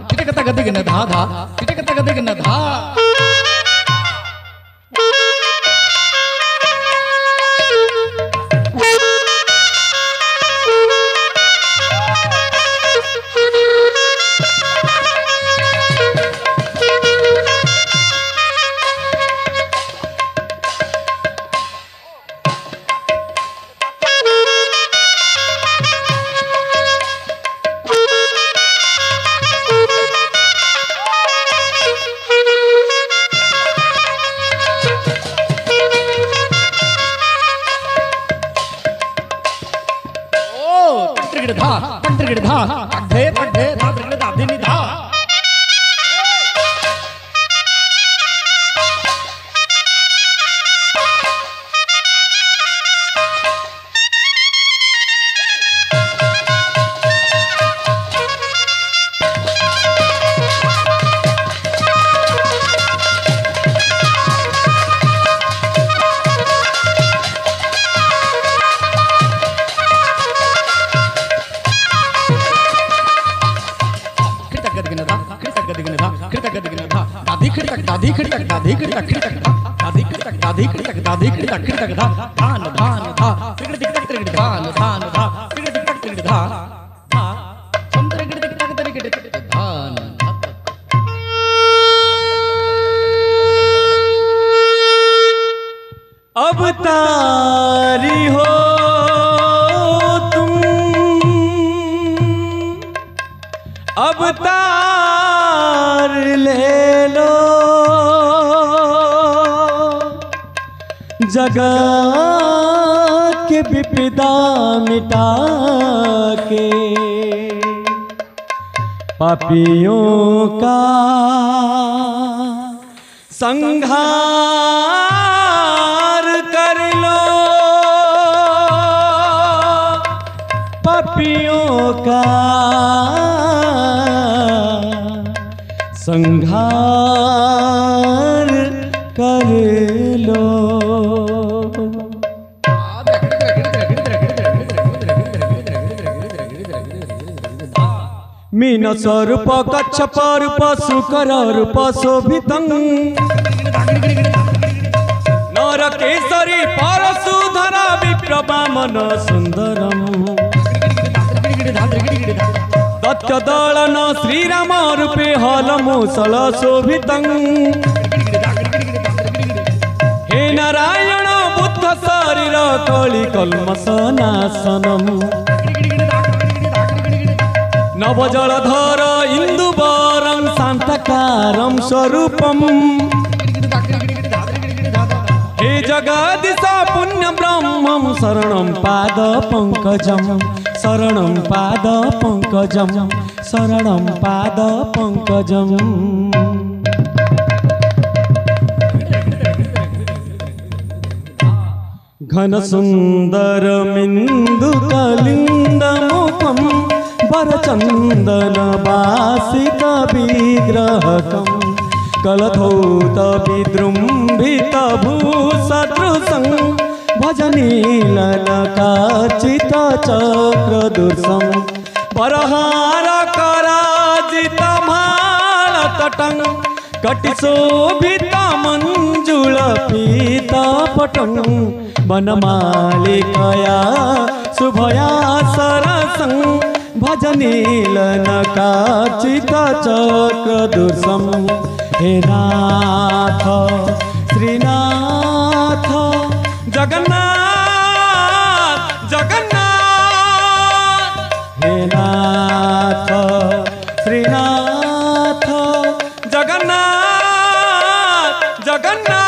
ಕಿಟಕತ ಗದಿಗಿನ ಧಾಧ ಕಿಟಕತ ಗದಿಗಿನ ಧಾ अवतारी हो तुम, अवतार ले लो, जगत के विपदा मिटा के पापियों का संहार कर लो, पापियों का संहार कर लो। मीन स्वरूप कच्छप रूप शुकर रूप शोभितं नरकेसरी परशुधर विप्रवामन सुंदरम दत्तदलन श्रीराम रूपे हलमूसल शोभितं हे नारायण बुद्ध शरीर कलि कल्मषनाशनम् नवजलधर इंदुवरं शांतकारं स्वरूपम् हे जगदीश पुण्य ब्रह्मं शरणं पाद पंकजं शरणं पाद पंकजं शरणं पाद पंकजं। घन सुंदर मिंदु कलिंद मुखम वरचंदन वासित विग्रहकं कलधौत विजृंभित भूसदृशं भजनीलकार्चित चक्रदुर्शं परहार कराजित भालतटं कटिशोभित मंजुल पीतपटं वनमालिकया शुभया सरसं भजनीलकार्चित चक्रदुर्शं हे नाथ श्रीनाथ जगन्नाथ जगन्नाथ हे नाथ श्रीनाथ जगन्नाथ जगन्नाथ।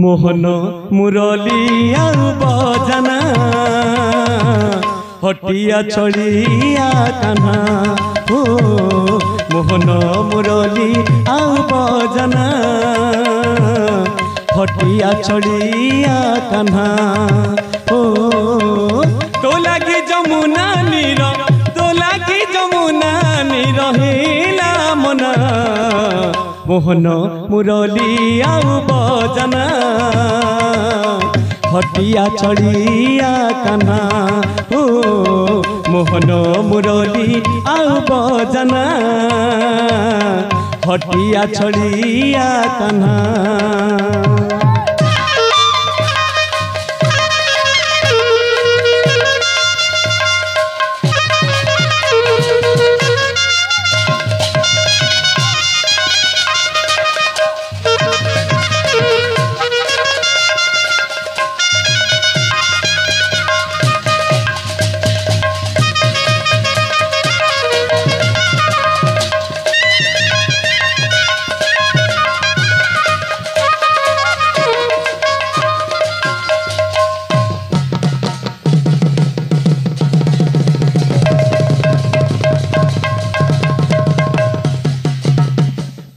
मोहन मुरली आउ बजना हटिया छड़िया कान्हा हो मोहन मुरली आउ बजना हटिया छड़िया कान्हा हो तो लगी जमुना नीर तो लगी जमुना नीर हिला मना मोहन मुरली आउ बजना हटिया छड़िया कान्हा हो मोहन मुरली आउ बजना हटिया छड़िया कान्हा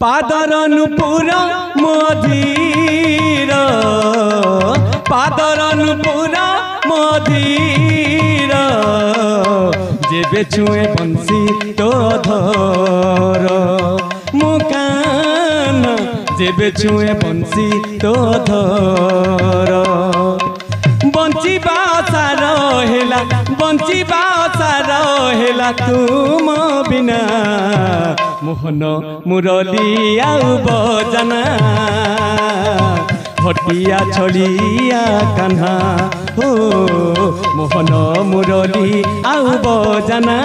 पादर नुपुर मधीर पादर नुपुर मधीर जेबे छुए बंसी तो धर मुकान जेबे छुए बंसी तो धर बंचिबा सार हेला बंचिबा सार हेला तुम बिना मोहन मुरली आउ बजना हटिया छड़िया कान्हा हो मोहन मुरली आउ बजना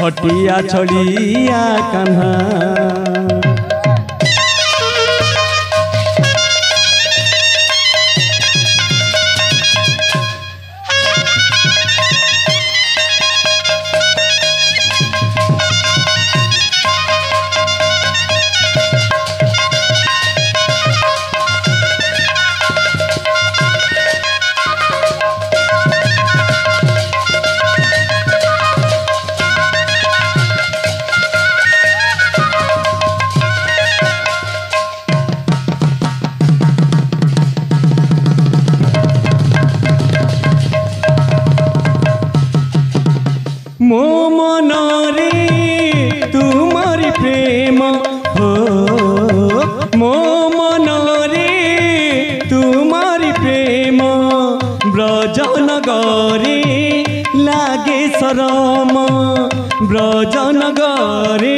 हटिया छड़िया कान्हा मो मन रे तुम्हारी प्रेम हो मो मन रे तुम्हारी प्रेम ब्रजनगरे लागे शरम ब्रजनगरे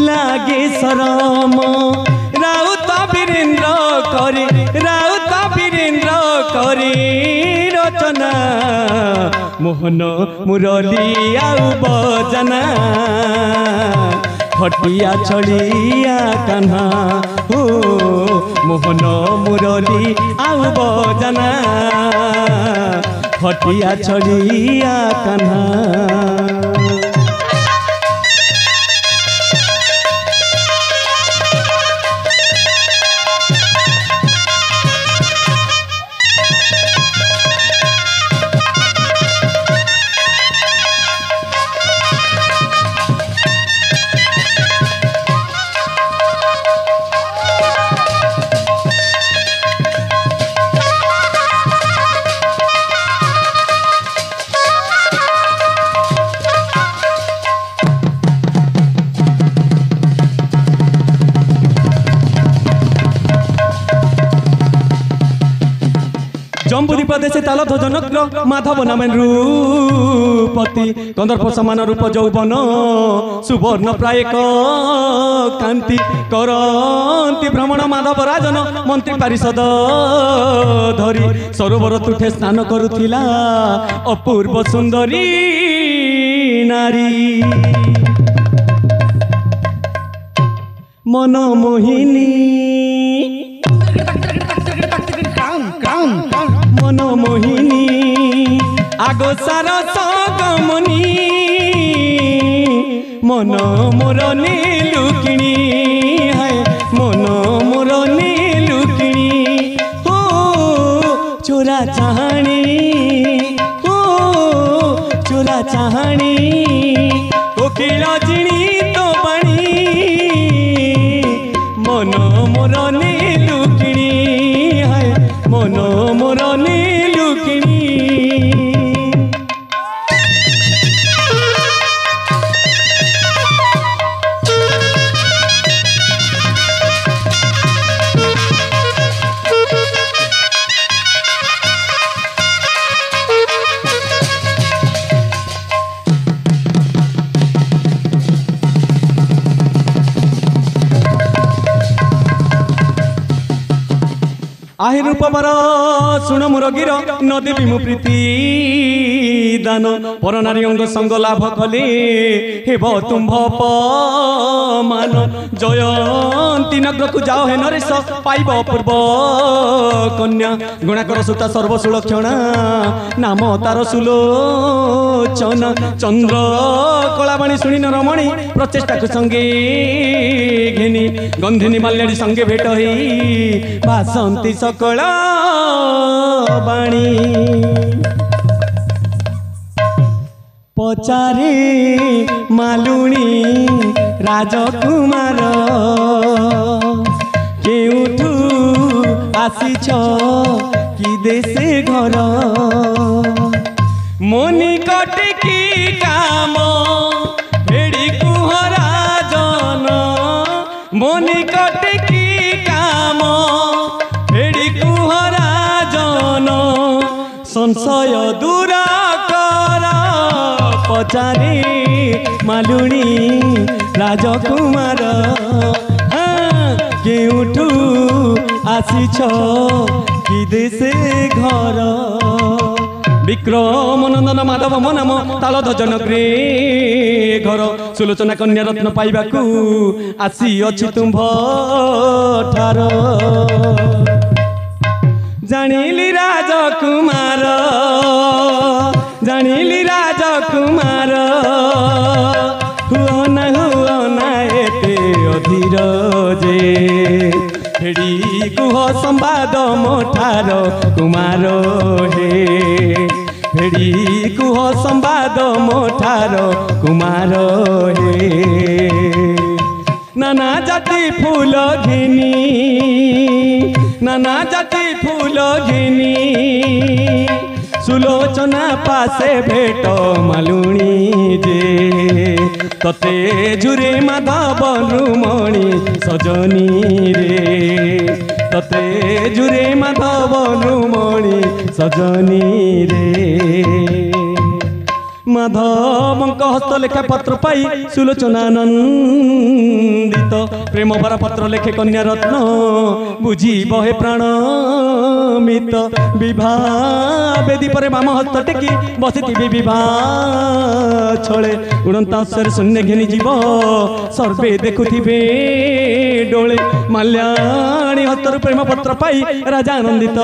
लागे शरम राउत वीरेन्द्र करे रचना मोहन मुरली आउ बजना हटिया छड़िया कान्हा हो मोहन मुरली आउ बजना हटिया छड़िया कान्हा जम्बुदीप देशे ताल ध्वजनग्र माधव नामेन रूपति कंदर्प समान रूप यौवन सुवर्ण प्राय कांति करती भ्रमण माधव राजन मंत्री पारिषद धरी सरोवर तुठे स्नान करुथिला अपूर्व सुंदरी नारी मनमोहिनी मनमोहिनी आगो सारा सगमनी मन मोर नीलुकिणी है मन मोर नीलुकिणी चोरा चाहणी ओ चोरा चाहणी कोकिल जिणी तो बाणी मन मोर नीलु किणी हाय मन मोर नीलु किणी आहे रूप बर शुण मोर गिर नदेवी मु प्रीति दान पर नारी अंग संग लाभ कले हेब तुम्भ मान जयंती नगर को जाओ हे नरेश पाइब पूर्व कन्या गुणाकर सुता सर्वसुलक्षणा नाम तार सुलोचन चंद्र कलावाणी शुणी रमणी प्रचेष्टा को संगे घेनी गंधिनी माल्याणी संगे भेट ही भासंती सकल बाणी पचारे मालुणी राजकुमार केउठू आसीछ कि देशे घर मोनी कटे की काम भेड़ी कुहरा जन मोनी कटे की काम भेड़ी कुहरा जन संशय दूर कर पचारे मालुणी राजकुमार केउठू आसीछ कि देशे घर विक्रम नंदन माधव मो नाम ताल ध्वजन ग्रे घर सुलोचना कन्या रत्न पाइबाकू आसी अछि तुम्भ ठार जानिली राजकुमार राजकुमार हुओ ना एते अधीर जे फेड़ी कुह संवाद मोठार कुमार हे फेड़ी कुह संवाद मोठार कुमार हे नाना जाति फूल घिनी नाना जाति फूल घिनी सुलोचना पासे भेट मालुणी जे तते झुरे माधव रुमणी सजनी रे तते झुरे माधव रुमणी सजनी रे माधव हस्तलेखा पत्र पाई सुलोचना नंदित प्रेम भरा पत्र लेखे कन्या रत्न बुझी बहे प्राण मित विवाह बेदी पर बाम हस्त टेकी बसिथिबे विवाह छळे उड़ंता अक्षर शून्य घेनी जीव सर्वे देखुथिबे डोळे माल्याणी हस्तर प्रेम पत्र पाई राजा आनंदित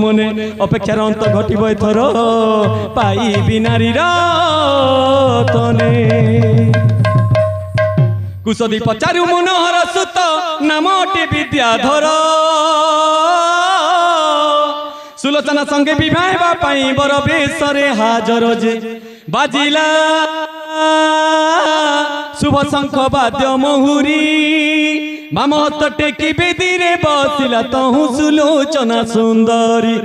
मने अपेक्षार अंत घटिब एथर पाई नारी रतने कुसदी पचारु मनोहर सुत नामटी विद्याधर सुलोचना संगे विवाह पाई बर बेसरे हाजर जे बाजिला शुभ शंख वाद्य महुरी माम हस्त टेकी बेदी रे बसिला तहु सुलोचना सुंदरी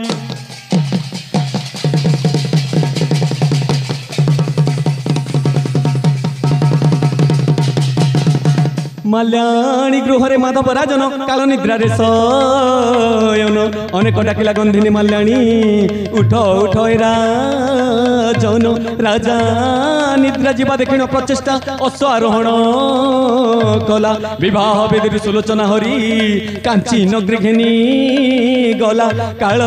माल्याणी गृहरे माधव राजन काल निद्रा रे शयन अनेक डाकिला गंधिनी माल्याणी उठ उठ राजन राजा निद्रा जीवा देखिन प्रचेष्टा अश्वारोहण कला विवाह बेदी सुलोचना हरि कांची नगरी घेनी गला काल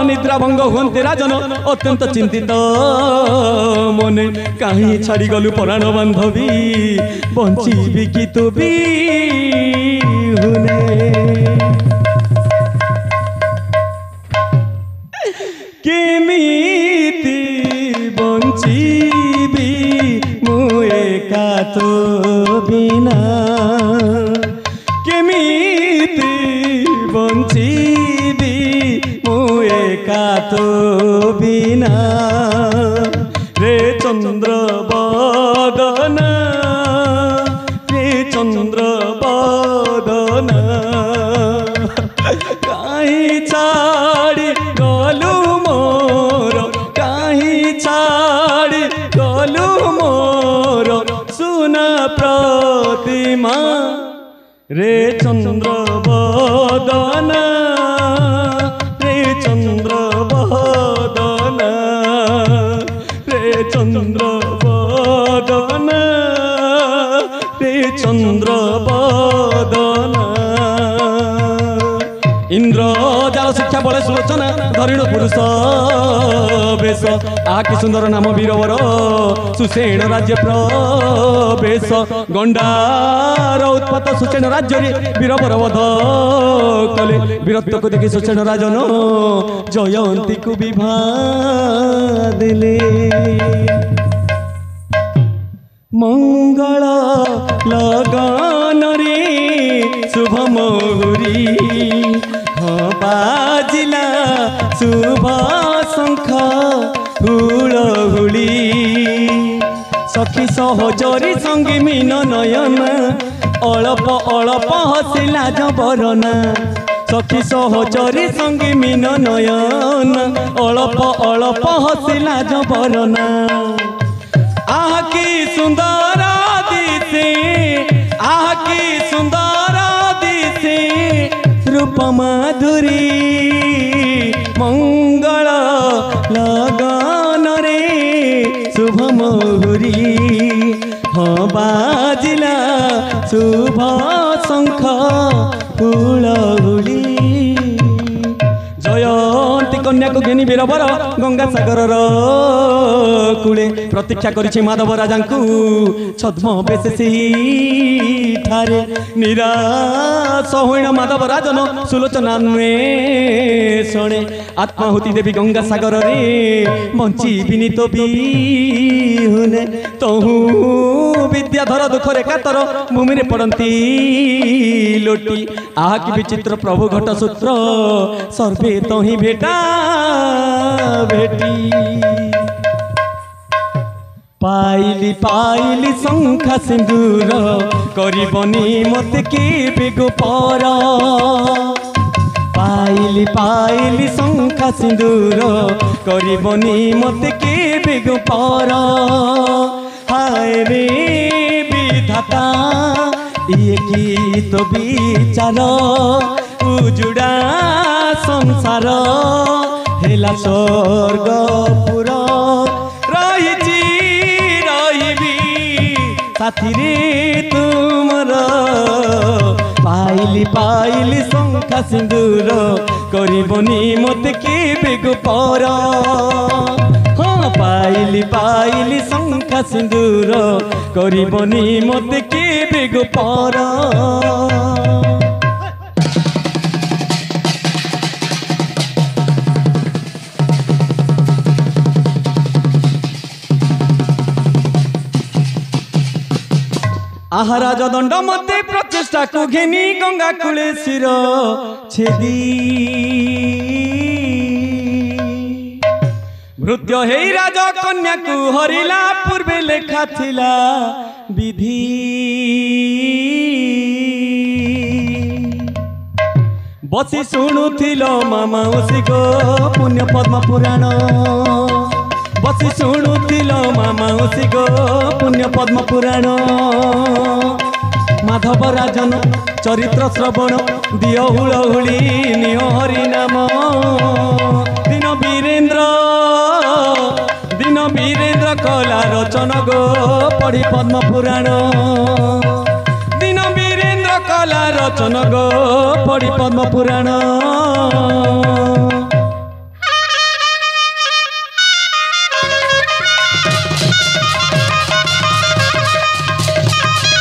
निद्रा भंग हुंते राजन अत्यंत चिंतित मने कहीं छाड़ी गलु प्राण बांधवी बंची कि तू भी हुने केमिति बंचीबी मु एका तो बिना केमिति बंचीबी मु तो बिना रे चंद्र बदन रे चंद्र बदन कहीं छाड़ी गलु मोर कहीं छाड़ी गलु मोर सुना प्रतिमा रे चंद्र बदन रे चंद्र बदन रे चंद्र बदन रे चंद्र बदन इंद्र जाल शिक्षा बड़े सुलोचना धरिण पुरुष बेश आकि सुंदर नाम वीरवर सुषेण राज्य प्रवेश गंडार उत्पात सुषेण राज्य वीरवर वध कले वीरत्व को देखि सुषेण राजन जयंती को विभा देले मंगल लगन रे शुभ मुहुरी बाजिला शुभ शंख हुलहुली सखी सहचरी संगी मीन नयन अल्प अल्प हसिला जबरना सखी सहचरी संगी मीन नयन अल्प अल्प हसिला जबरना आह की सुंदर दिसे आह की सुंदर दिसे रूप माधुरी मंगल लगन रे शुभ मुहुरी हाँ बाजिला शुभ शंख हुलहुली जयंती कन्या को घेनी वीरवर गंगा सागर कूले प्रतीक्षा करिछि माधव राजा छद्म बेश ठारे निराश होइण माधव राजन सुलोचना शणे आत्माहुति देवी गंगा सागर रे बंची विनीत बिहुने तहु विद्याधर दुखरे कातर भूमि रे पड़ती लोटी आह कि विचित्र प्रभु घट सूत्र सर्वे तही भेटा भेटी पाइली पाइली शंखा सिंदूर करबनी मते के गोपर पाइली पाइली शंखा सिंदूर करबनी मते के गोपर हाय रे विधाता ये की तो विचार उजुड़ा संसार हेला स्वर्गपुर रही साथी रे तुमर पाइली पाइली शंखा सिंदूर करबनी मते के गोपर हाँ पाइली पाइली शंखा सिंदूर करबनी मते के गोपर आहाराज दंड मते प्रचेष्टा को घेनी गंगा कूले शिर छेदी मृत्य हे राज कन्या को हरिला पूर्वे लेखा थिला विधि बसी शुणुथिल मामा उसी गो पुण्य पद्म पुराण बसी शुणुथिल मामा उसी गो पुण्य पद्म पुराण माधव राजन चरित्र श्रवण दियो हुलहुली नियो हरि नाम दिन वीरेन्द्र कला रचन गो पढ़ी पद्म पुराण दिन वीरेन्द्र कला रचन गो पढ़ी पद्म पुराण